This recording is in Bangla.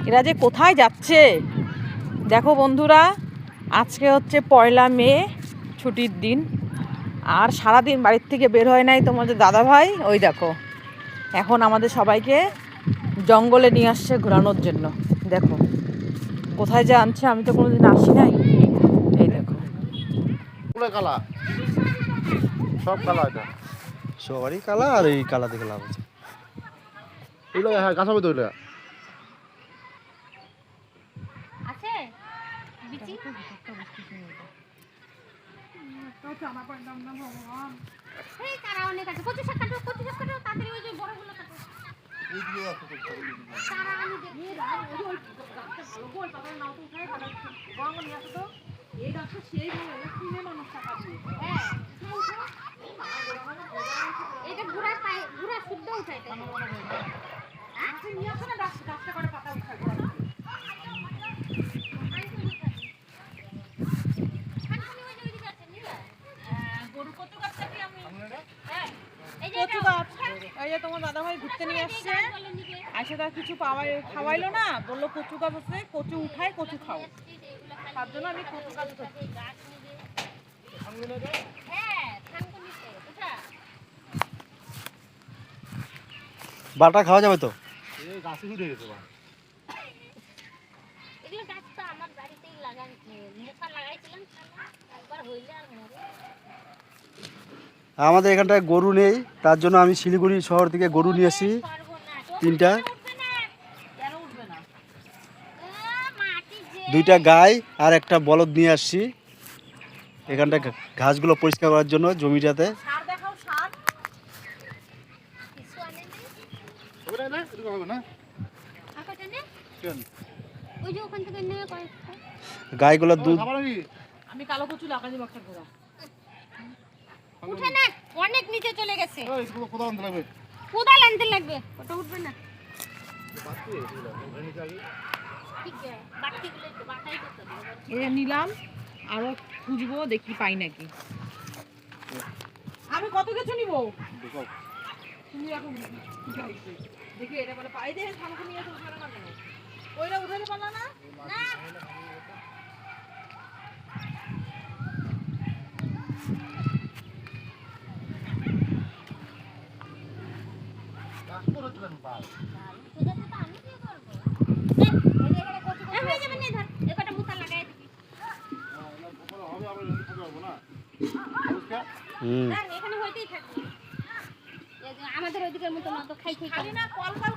এরা যে কোথায় যাচ্ছে দেখো বন্ধুরা। আজকে হচ্ছে 1 মে, ছুটির দিন। আর সারাদিন বাড়ির থেকে বের হয় নাই তোমাদের দাদা ভাই। ওই দেখো এখন আমাদের সবাইকে জঙ্গলে নিয়ে আসছে ঘোরানোর জন্য। দেখো কোথায় যে আনছে, আমি তো কোনোদিন আসি নাই। এই দেখো কালা, সব কালা, এটা সবারই কালা, আর এই কালা দেখে লাভ আছে। এগুলো হ্যাঁ গাছ হবে তো এগুলো। আছে বিচি এই তারা অনেক আছে। কচু শাক কাটো, কচু শাক কাটো তাড়াতাড়ি, ওই যে বড়গুলো কাটো। তারা আমি দেখি ভালো বল তারপরে নাও তো উঠাই ভালো বড় নিয়ে আসো তো। এই গাছটা সেই বলে কিনে মানুষ টাকা দিয়ে। হ্যাঁ এটা ঘুরা পাই, ঘুরা শুদ্ধ উঠাইতে আচ্ছা নিয়ে আসো না, গাছটা করে পাতা উঠাই এই যে তোমার দাদা ভাই ঘুরতে নিয়ে আসছে, আসে তার কিছু খাওয়াইলো না, বললো কচু গাছ আছে, কচু উঠায় কচু খাও। তার জন্য আমি কচু গাছ উঠাচ্ছি। বাটা খাওয়া যাবে তো? এই গাছে উঠে গেছে বা। এগুলো গাছ তো আমার বাড়িতেই লাগানো, মোটা লাগাইছিলাম, একবার হইলে আর মরে। আমাদের এখানটায় গরু নেই, তার জন্য আমি শিলিগুড়ি শহর থেকে গরু নিয়ে এসেছি 3টা। 2টা গাই আর একটা বলদ নিয়ে আসছি এখানটায় ঘাসগুলো পরিষ্কার করার জন্য জমিটাতে। সার দেখাও, সার। ওটা না এটা হবে না আকাটা নে, কেন ওই যে ওখান থেকে নিয়ে কয়েকটা। গাইগুলো দুধ। খাবার নাকি আমি কালো কচু লাগাই দিব একটা ঘোড়া। উঠে না, অনেক নিচে চলে গেছে। ওই কোথাও আনতে লাগবে। কোদাল আনতে লাগবে, ওটা উঠবে না। ঠিক আছে, বাটিগুলো একটু বাটাই করতে হবে। এই নিলাম, আরো খুঁজবো দেখি পাই নাকি। আমি কত কিছু নিব, তুমি এখন দেখি এটা বলে পাই। দেখে সামনে নিয়ে এসে উঠানো না কেন? ওইটা উঠাতে পারলা না? না গাছ তো রয়েছে না পাল। সেটা তো আমি কি করব? হয়ে যাবে, নিয়ে ধর, একটা মুতা লাগাই দিবি। হবে আমরা যদি করতে পারবো না। পরিষ্কার না এখানে হইতেই থাকবে। আমাদের ওইদিকের মতো না তো খাই খাই খালি না কল কল